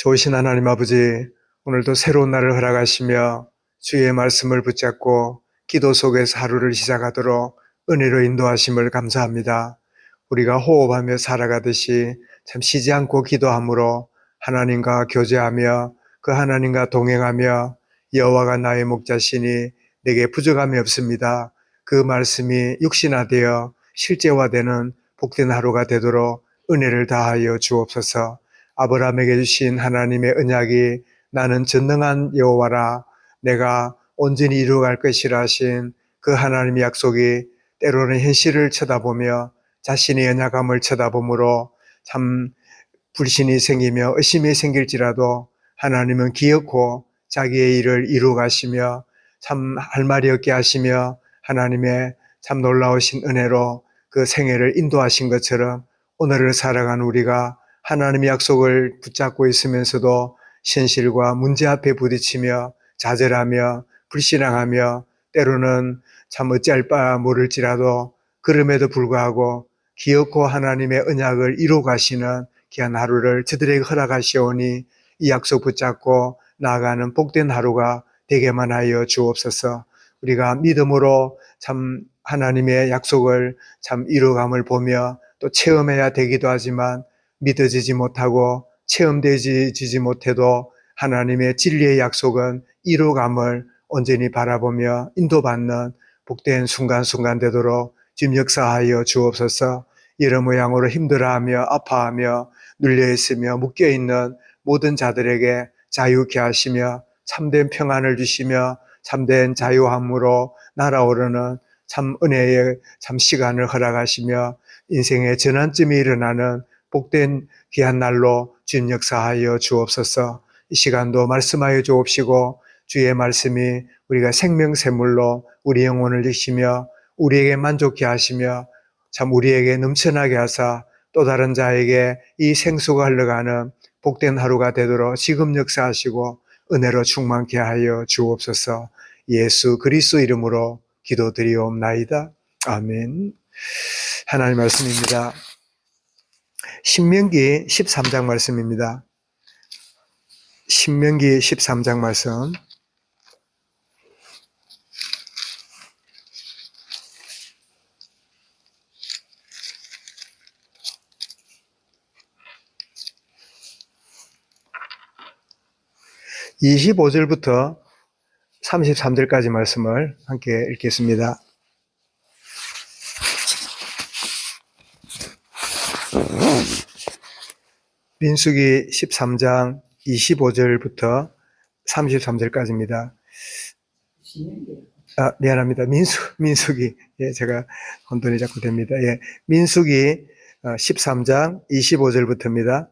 좋으신 하나님 아버지, 오늘도 새로운 날을 허락하시며 주의 말씀을 붙잡고 기도 속에서 하루를 시작하도록 은혜로 인도하심을 감사합니다. 우리가 호흡하며 살아가듯이 참 쉬지 않고 기도함으로 하나님과 교제하며 그 하나님과 동행하며 여호와가 나의 목자시니 내게 부족함이 없습니다. 그 말씀이 육신화되어 실제화되는 복된 하루가 되도록 은혜를 다하여 주옵소서. 아브라함에게 주신 하나님의 언약이 나는 전능한 여호와라, 내가 온전히 이루어갈 것이라 하신 그 하나님의 약속이 때로는 현실을 쳐다보며 자신의 연약함을 쳐다보므로 참 불신이 생기며 의심이 생길지라도 하나님은 기어코 자기의 일을 이루어 가시며 참 할 말이 없게 하시며 하나님의 참 놀라우신 은혜로 그 생애를 인도하신 것처럼 오늘을 살아가는 우리가 하나님의 약속을 붙잡고 있으면서도 현실과 문제 앞에 부딪히며 좌절하며 불신앙하며 때로는 참 어찌할 바 모를지라도 그럼에도 불구하고 기어코 하나님의 언약을 이루어 가시는 귀한 하루를 저들에게 허락하시오니 이 약속 붙잡고 나아가는 복된 하루가 되게만 하여 주옵소서. 우리가 믿음으로 참 하나님의 약속을 참 이루어감을 보며 또 체험해야 되기도 하지만 믿어지지 못하고 체험되지 못해도 하나님의 진리의 약속은 이루어감을 온전히 바라보며 인도받는 복된 순간순간 되도록 주님 역사하여 주옵소서. 여러 모양으로 힘들어하며 아파하며 눌려있으며 묶여있는 모든 자들에게 자유케 하시며 참된 평안을 주시며 참된 자유함으로 날아오르는 참 은혜의 참 시간을 허락하시며 인생의 전환점이 일어나는 복된 귀한 날로 주님 역사하여 주옵소서. 이 시간도 말씀하여 주옵시고 주의 말씀이 우리가 생명샘물로 우리 영혼을 지키며 우리에게 만족케 하시며 참 우리에게 넘쳐나게 하사 또 다른 자에게 이 생수가 흘러가는 복된 하루가 되도록 지금 역사하시고 은혜로 충만케 하여 주옵소서. 예수 그리스도 이름으로 기도드리옵나이다. 아멘. 하나님 말씀입니다. 신명기 13장 말씀입니다. 신명기 13장 말씀. (25절부터) 33절까지 말씀을 함께 읽겠습니다. 민수기 13장 25절부터 33절까지입니다. 미안합니다. 민수기. 예, 제가 혼돈이 자꾸 됩니다. 예, 민수기 13장 25절부터입니다.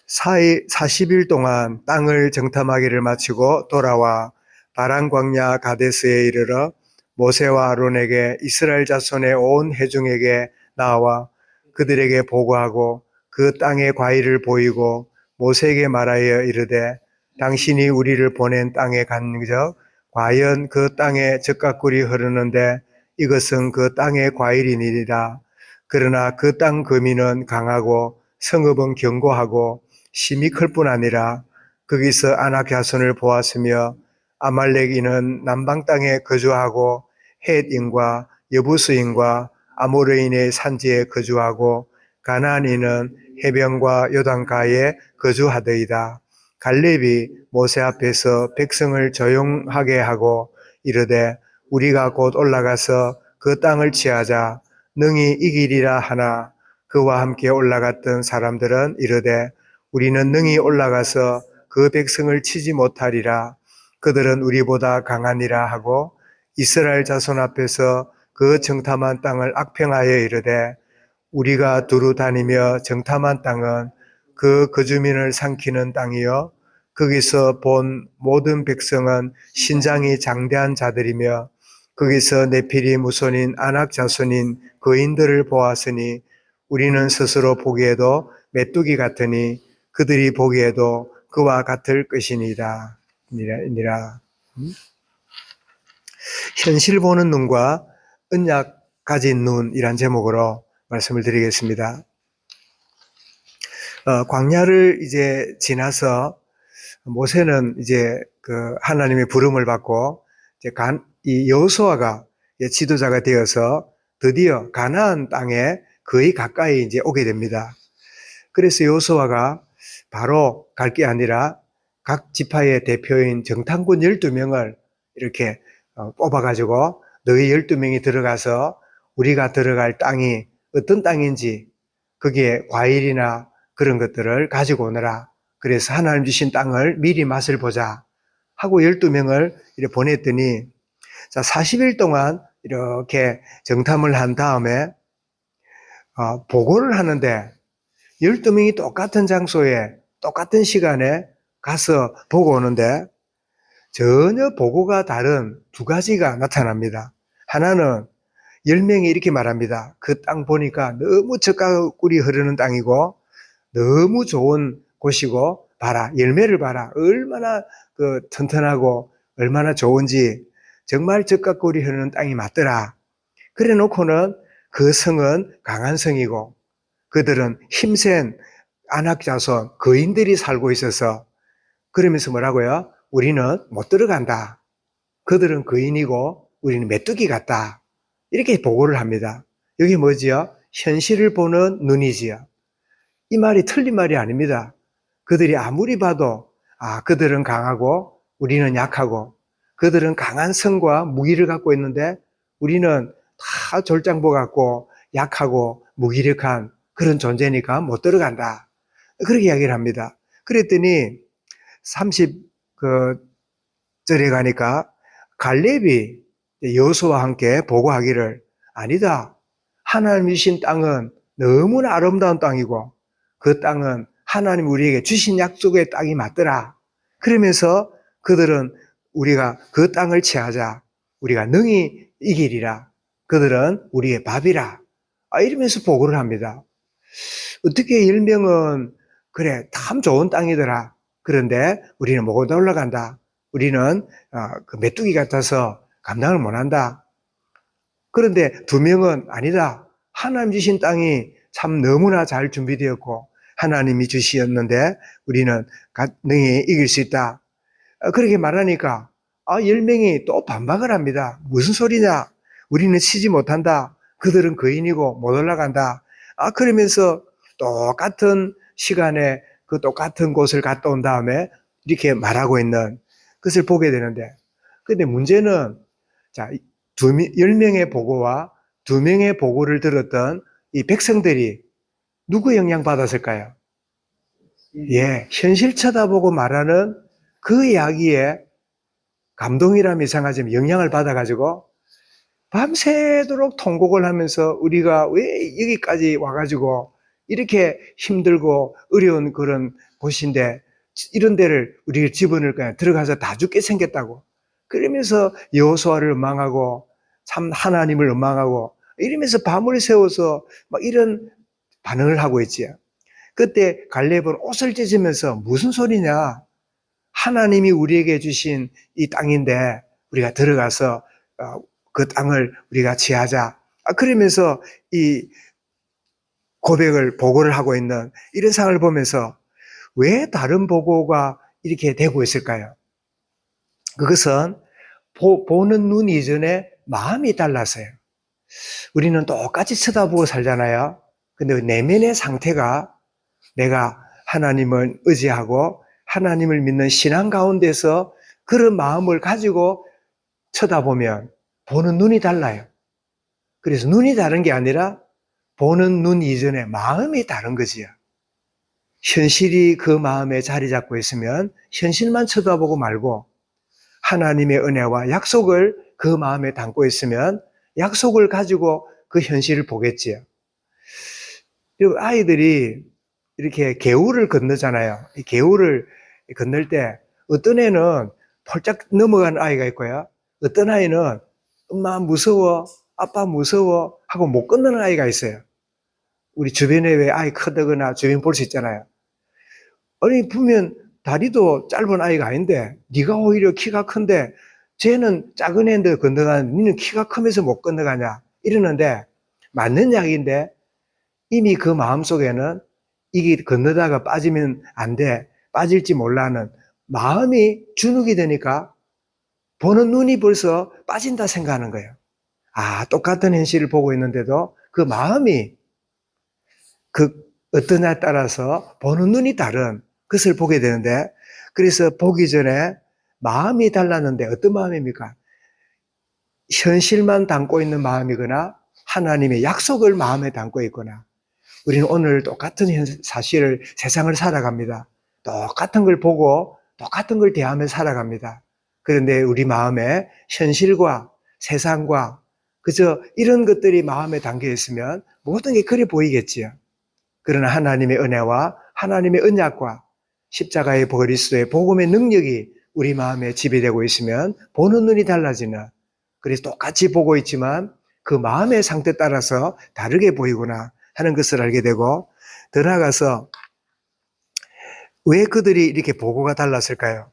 40일 동안 땅을 정탐하기를 마치고 돌아와 바란 광야 가데스에 이르러 모세와 아론에게 이스라엘 자손의 온 회중에게 나와 그들에게 보고하고 그 땅의 과일을 보이고 모세에게 말하여 이르되 당신이 우리를 보낸 땅에 간적 과연 그 땅에 젖가꿀이 흐르는데 이것은 그 땅의 과일이니라. 그러나 그 땅 거민은 강하고 성읍은 견고하고 심히 클 뿐 아니라 거기서 아낙 자손을 보았으며 아말렉인은 남방 땅에 거주하고 헷인과 여부스인과 아모르인의 산지에 거주하고 가나안인은 해변과 요단가에 거주하더이다. 갈렙이 모세 앞에서 백성을 조용하게 하고 이르되 우리가 곧 올라가서 그 땅을 취하자 능히 이기리라 하나 그와 함께 올라갔던 사람들은 이르되 우리는 능히 올라가서 그 백성을 치지 못하리라. 그들은 우리보다 강하니라 하고 이스라엘 자손 앞에서 그 정탐한 땅을 악평하여 이르되 우리가 두루 다니며 정탐한 땅은 그 거주민을 삼키는 땅이요 거기서 본 모든 백성은 신장이 장대한 자들이며 거기서 네피리 무손인 아낙 자손인 거인들을 보았으니 우리는 스스로 보기에도 메뚜기 같으니 그들이 보기에도 그와 같을 것이니라. 현실 보는 눈과 언약 가진 눈이란 제목으로 말씀을 드리겠습니다. 광야를 이제 지나서 모세는 이제 그 하나님의 부름을 받고 이제 이 여호수아가 지도자가 되어서 드디어 가나안 땅에 거의 가까이 이제 오게 됩니다. 그래서 여호수아가 바로 갈 게 아니라 각 지파의 대표인 정탐꾼 12명을 이렇게 뽑아가지고 너희 12명이 들어가서 우리가 들어갈 땅이 어떤 땅인지 거기에 과일이나 그런 것들을 가지고 오너라. 그래서 하나님 주신 땅을 미리 맛을 보자 하고 12명을 이렇게 보냈더니 자 40일 동안 이렇게 정탐을 한 다음에 보고를 하는데 12명이 똑같은 장소에 똑같은 시간에 가서 보고 오는데 전혀 보고가 다른 두 가지가 나타납니다. 하나는 10명이 이렇게 말합니다. 그 땅 보니까 너무 젖과 꿀이 흐르는 땅이고 너무 좋은 곳이고 봐라 열매를 봐라 얼마나 그 튼튼하고 얼마나 좋은지 정말 젖과 꿀이 흐르는 땅이 맞더라. 그래 놓고는 그 성은 강한 성이고 그들은 힘센 안악 자손 거인들이 살고 있어서 그러면서 뭐라고요? 우리는 못 들어간다. 그들은 거인이고 우리는 메뚜기 같다. 이렇게 보고를 합니다. 여기 뭐지요? 현실을 보는 눈이지요. 이 말이 틀린 말이 아닙니다. 그들이 아무리 봐도 그들은 강하고 우리는 약하고 그들은 강한 성과 무기를 갖고 있는데 우리는 다 졸장보 같고 약하고 무기력한 그런 존재니까 못 들어간다. 그렇게 이야기를 합니다. 그랬더니 30절에 가니까 갈렙이 여호수아와 함께 보고하기를 아니다. 하나님 주신 땅은 너무나 아름다운 땅이고 그 땅은 하나님 우리에게 주신 약속의 땅이 맞더라. 그러면서 그들은 우리가 그 땅을 취하자. 우리가 능히 이기리라. 그들은 우리의 밥이라. 이러면서 보고를 합니다. 어떻게 10명은 그래 참 좋은 땅이더라. 그런데 우리는 못 올라간다. 우리는 그 메뚜기 같아서 감당을 못한다. 그런데 2명은 아니다. 하나님 주신 땅이 참 너무나 잘 준비되었고 하나님이 주시었는데 우리는 능히 이길 수 있다. 그렇게 말하니까 10명이 또 반박을 합니다. 무슨 소리냐? 우리는 치지 못한다. 그들은 거인이고 못 올라간다. 그러면서 똑같은 시간에 그 똑같은 곳을 갔다 온 다음에 이렇게 말하고 있는 것을 보게 되는데 근데 문제는 자 10명의 보고와 2명의 보고를 들었던 이 백성들이 누구 영향 받았을까요? 예, 현실 쳐다보고 말하는 그 이야기에 감동이라면 이상하지만 영향을 받아가지고 밤새도록 통곡을 하면서 우리가 왜 여기까지 와가지고 이렇게 힘들고 어려운 그런 곳인데 이런 데를 우리가 집어넣을 거야. 들어가서 다 죽게 생겼다고. 그러면서 여호수아를 원망하고 참 하나님을 원망하고 이러면서 밤을 새워서 막 이런 반응을 하고 있지요. 그때 갈렙은 옷을 찢으면서 무슨 소리냐. 하나님이 우리에게 주신 이 땅인데 우리가 들어가서 그 땅을 우리가 취하자. 그러면서 이 고백을 보고를 하고 있는 이런 상황을 보면서 왜 다른 보고가 이렇게 되고 있을까요? 그것은 보는 눈 이전에 마음이 달라서요. 우리는 똑같이 쳐다보고 살잖아요. 근데 내면의 상태가 내가 하나님을 의지하고 하나님을 믿는 신앙 가운데서 그런 마음을 가지고 쳐다보면 보는 눈이 달라요. 그래서 눈이 다른 게 아니라 보는 눈 이전에 마음이 다른 거지요. 현실이 그 마음에 자리 잡고 있으면 현실만 쳐다보고 말고 하나님의 은혜와 약속을 그 마음에 담고 있으면 약속을 가지고 그 현실을 보겠지요. 그리고 아이들이 이렇게 개울을 건너잖아요. 이 개울을 건널 때 어떤 애는 폴짝 넘어가는 아이가 있고요. 어떤 아이는 엄마 무서워, 아빠 무서워 하고 못 건너는 아이가 있어요. 우리 주변에 왜 아이 크다거나 주변 볼 수 있잖아요. 아니 보면 다리도 짧은 아이가 아닌데 네가 오히려 키가 큰데 쟤는 작은 애인데 건너가는데 너는 키가 크면서 못 건너가냐 이러는데 맞는 이야기인데 이미 그 마음속에는 이게 건너다가 빠지면 안 돼. 빠질지 몰라는 마음이 주눅이 되니까 보는 눈이 벌써 빠진다 생각하는 거예요. 아, 똑같은 현실을 보고 있는데도 그 마음이 그 어떠냐에 따라서 보는 눈이 다른 것을 보게 되는데, 그래서 보기 전에 마음이 달랐는데 어떤 마음입니까? 현실만 담고 있는 마음이거나 하나님의 약속을 마음에 담고 있거나, 우리는 오늘 똑같은 사실을, 세상을 살아갑니다. 똑같은 걸 보고 똑같은 걸 대하며 살아갑니다. 그런데 우리 마음에 현실과 세상과 그저 이런 것들이 마음에 담겨 있으면 모든 게 그래 보이겠지요. 그러나 하나님의 은혜와 하나님의 언약과 십자가의 그리스도의 복음의 능력이 우리 마음에 지배되고 있으면 보는 눈이 달라지는, 그래서 똑같이 보고 있지만 그 마음의 상태 따라서 다르게 보이구나 하는 것을 알게 되고, 더 나아가서 왜 그들이 이렇게 보고가 달랐을까요?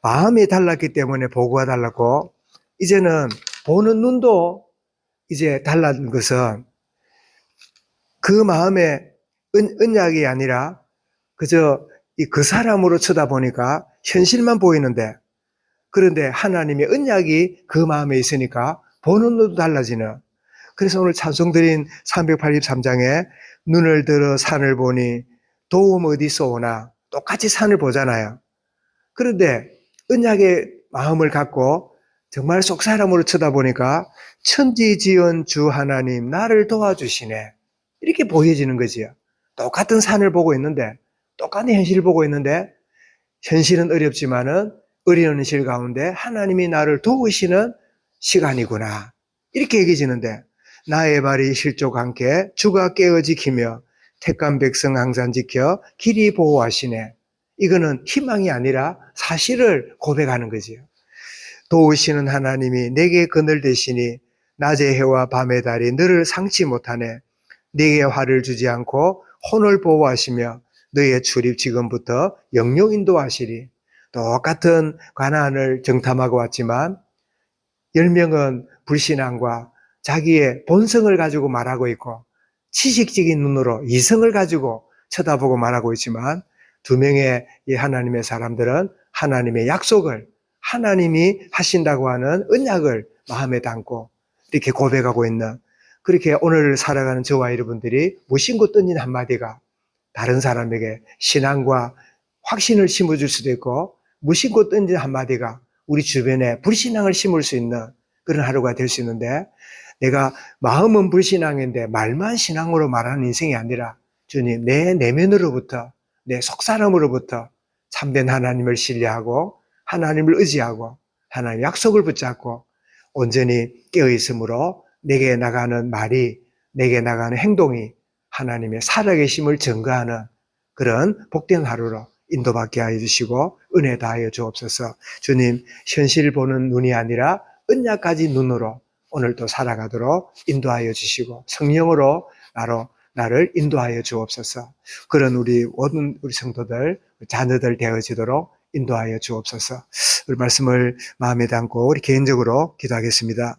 마음이 달랐기 때문에 보고가 달랐고, 이제는 보는 눈도 이제 달라진 것은 그 마음의 언약이 아니라 그저 그 사람으로 쳐다보니까 현실만 보이는데, 그런데 하나님의 언약이 그 마음에 있으니까 보는 눈도 달라지는. 그래서 오늘 찬송 드린 383장에 눈을 들어 산을 보니 도움 어디서 오나, 똑같이 산을 보잖아요. 그런데 언약의 마음을 갖고 정말 속 사람으로 쳐다보니까 천지지은 주 하나님 나를 도와주시네, 이렇게 보여지는 거지요. 똑같은 산을 보고 있는데, 똑같은 현실을 보고 있는데, 현실은 어렵지만은 어려운 현실 가운데 하나님이 나를 도우시는 시간이구나, 이렇게 얘기해지는데, 나의 발이 실족 않게 주가 깨어 지키며 택한 백성 항상 지켜 길이 보호하시네. 이거는 희망이 아니라 사실을 고백하는 거지요. 도우시는 하나님이 내게 그늘 되시니 낮의 해와 밤의 달이 너를 상치 못하네. 네게 화를 주지 않고 혼을 보호하시며 너의 출입 지금부터 영영 인도하시리. 똑같은 가나안을 정탐하고 왔지만 10명은 불신앙과 자기의 본성을 가지고 말하고 있고 지식적인 눈으로 이성을 가지고 쳐다보고 말하고 있지만, 2명의 이 하나님의 사람들은 하나님의 약속을, 하나님이 하신다고 하는 언약을 마음에 담고 이렇게 고백하고 있는, 그렇게 오늘 살아가는 저와 여러분들이 무심코 던진 한마디가 다른 사람에게 신앙과 확신을 심어줄 수도 있고, 무심코 던진 한마디가 우리 주변에 불신앙을 심을 수 있는 그런 하루가 될 수 있는데, 내가 마음은 불신앙인데 말만 신앙으로 말하는 인생이 아니라 주님, 내 내면으로부터, 내 속사람으로부터 참된 하나님을 신뢰하고 하나님을 의지하고 하나님의 약속을 붙잡고 온전히 깨어있으므로 내게 나가는 말이, 내게 나가는 행동이 하나님의 살아계심을 증거하는 그런 복된 하루로 인도받게 하여 주시고 은혜 다하여 주옵소서. 주님, 현실 보는 눈이 아니라 언약까지 눈으로 오늘도 살아가도록 인도하여 주시고 성령으로 나를 인도하여 주옵소서. 그런 우리 모든 우리 성도들, 자녀들 되어지도록 인도하여 주옵소서. 우리 말씀을 마음에 담고 우리 개인적으로 기도하겠습니다.